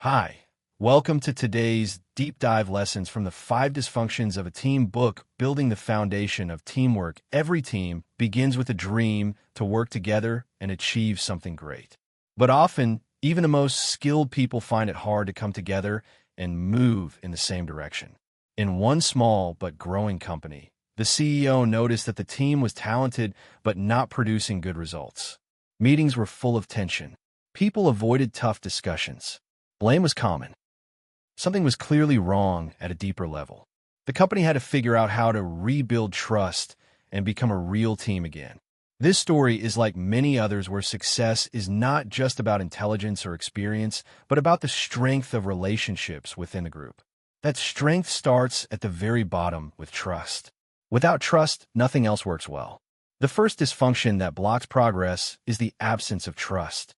Hi, welcome to today's deep dive lessons from the 5 dysfunctions of a team book, Building the Foundation of Teamwork. Every team begins with a dream to work together and achieve something great. But often, even the most skilled people find it hard to come together and move in the same direction. In one small but growing company, the CEO noticed that the team was talented but not producing good results. Meetings were full of tension. People avoided tough discussions. Blame was common. Something was clearly wrong at a deeper level. The company had to figure out how to rebuild trust and become a real team again. This story is like many others where success is not just about intelligence or experience, but about the strength of relationships within a group. That strength starts at the very bottom with trust. Without trust, nothing else works well. The first dysfunction that blocks progress is the absence of trust.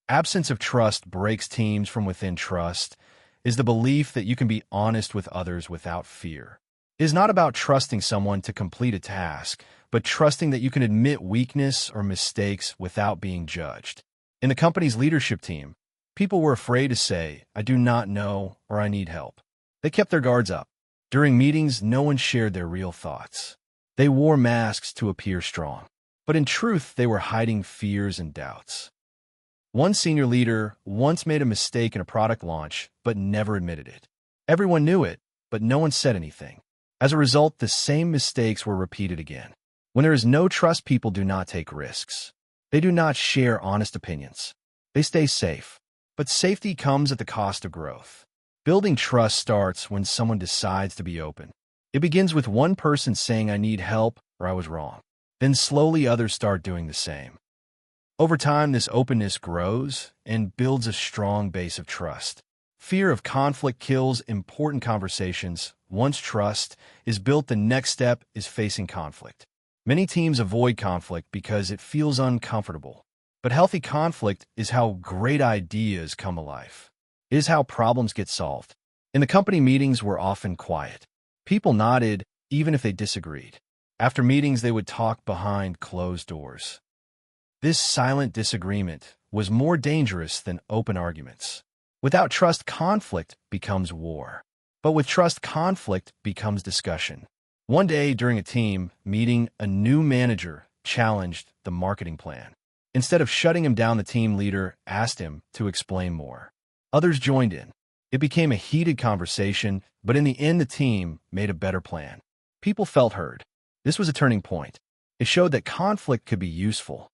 Absence of trust breaks teams from within. Trust is the belief that you can be honest with others without fear. It is not about trusting someone to complete a task, but trusting that you can admit weakness or mistakes without being judged. In the company's leadership team, people were afraid to say, "I do not know," or "I need help." They kept their guards up. During meetings, no one shared their real thoughts. They wore masks to appear strong, but in truth, they were hiding fears and doubts. One senior leader once made a mistake in a product launch, but never admitted it. Everyone knew it, but no one said anything. As a result, the same mistakes were repeated again. When there is no trust, people do not take risks. They do not share honest opinions. They stay safe. But safety comes at the cost of growth. Building trust starts when someone decides to be open. It begins with one person saying, "I need help," or "I was wrong." Then slowly others start doing the same. Over time, this openness grows and builds a strong base of trust. Fear of conflict kills important conversations. Once trust is built, the next step is facing conflict. Many teams avoid conflict because it feels uncomfortable. But healthy conflict is how great ideas come alive. It is how problems get solved. In the company, meetings were often quiet. People nodded, even if they disagreed. After meetings, they would talk behind closed doors. This silent disagreement was more dangerous than open arguments. Without trust, conflict becomes war. But with trust, conflict becomes discussion. One day during a team meeting, a new manager challenged the marketing plan. Instead of shutting him down, the team leader asked him to explain more. Others joined in. It became a heated conversation, but in the end, the team made a better plan. People felt heard. This was a turning point. It showed that conflict could be useful.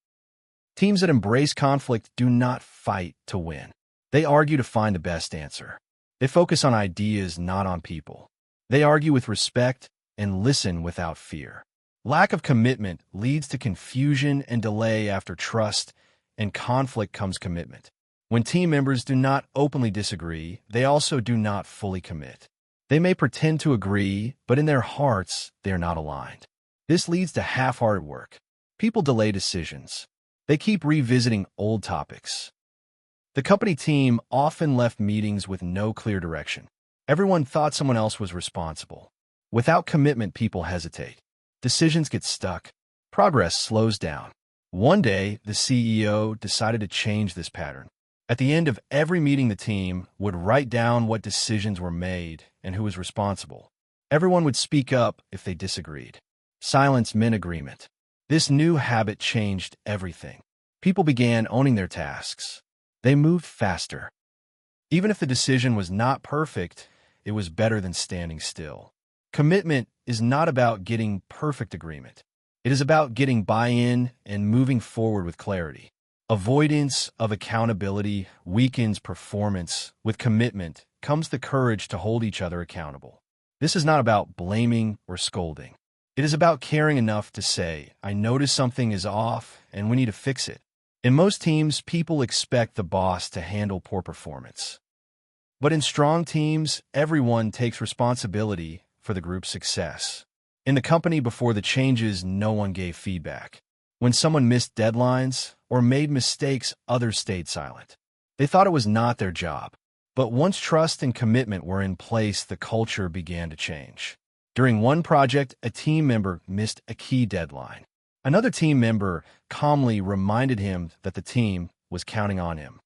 Teams that embrace conflict do not fight to win. They argue to find the best answer. They focus on ideas, not on people. They argue with respect and listen without fear. Lack of commitment leads to confusion and delay. After trust and conflict comes commitment. When team members do not openly disagree, they also do not fully commit. They may pretend to agree, but in their hearts, they are not aligned. This leads to half-hearted work. People delay decisions. They keep revisiting old topics. The company team often left meetings with no clear direction. Everyone thought someone else was responsible. Without commitment, people hesitate. Decisions get stuck. Progress slows down. One day, the CEO decided to change this pattern. At the end of every meeting, the team would write down what decisions were made and who was responsible. Everyone would speak up if they disagreed. Silence meant agreement. This new habit changed everything. People began owning their tasks. They moved faster. Even if the decision was not perfect, it was better than standing still. Commitment is not about getting perfect agreement. It is about getting buy-in and moving forward with clarity. Avoidance of accountability weakens performance. With commitment comes the courage to hold each other accountable. This is not about blaming or scolding. It is about caring enough to say, "I notice something is off and we need to fix it." In most teams, people expect the boss to handle poor performance. But in strong teams, everyone takes responsibility for the group's success. In the company before the changes, no one gave feedback. When someone missed deadlines or made mistakes, others stayed silent. They thought it was not their job. But once trust and commitment were in place, the culture began to change. During one project, a team member missed a key deadline. Another team member calmly reminded him that the team was counting on him.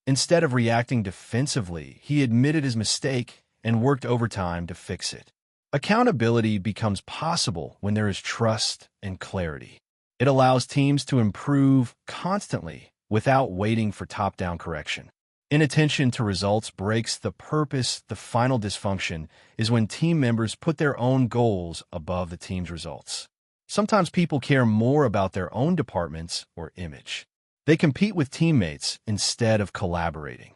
Instead of reacting defensively, he admitted his mistake and worked overtime to fix it. Accountability becomes possible when there is trust and clarity. It allows teams to improve constantly without waiting for top-down correction. Inattention to results breaks the purpose. The final dysfunction is when team members put their own goals above the team's results. Sometimes people care more about their own departments or image. They compete with teammates instead of collaborating.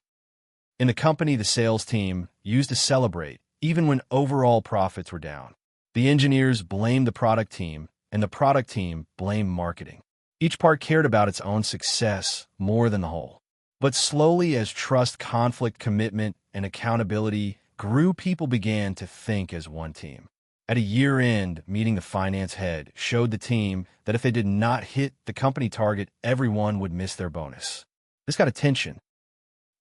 In a company, the sales team used to celebrate even when overall profits were down. The engineers blamed the product team, and the product team blamed marketing. Each part cared about its own success more than the whole. But slowly, as trust, conflict, commitment, and accountability grew, people began to think as one team. At a year-end meeting, the finance head showed the team that if they did not hit the company target, everyone would miss their bonus. This got attention.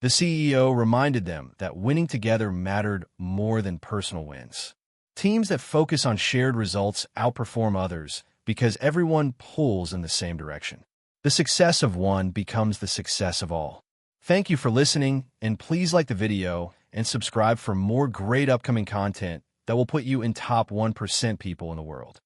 The CEO reminded them that winning together mattered more than personal wins. Teams that focus on shared results outperform others because everyone pulls in the same direction. The success of one becomes the success of all. Thank you for listening, and please like the video and subscribe for more great upcoming content that will put you in top 1% people in the world.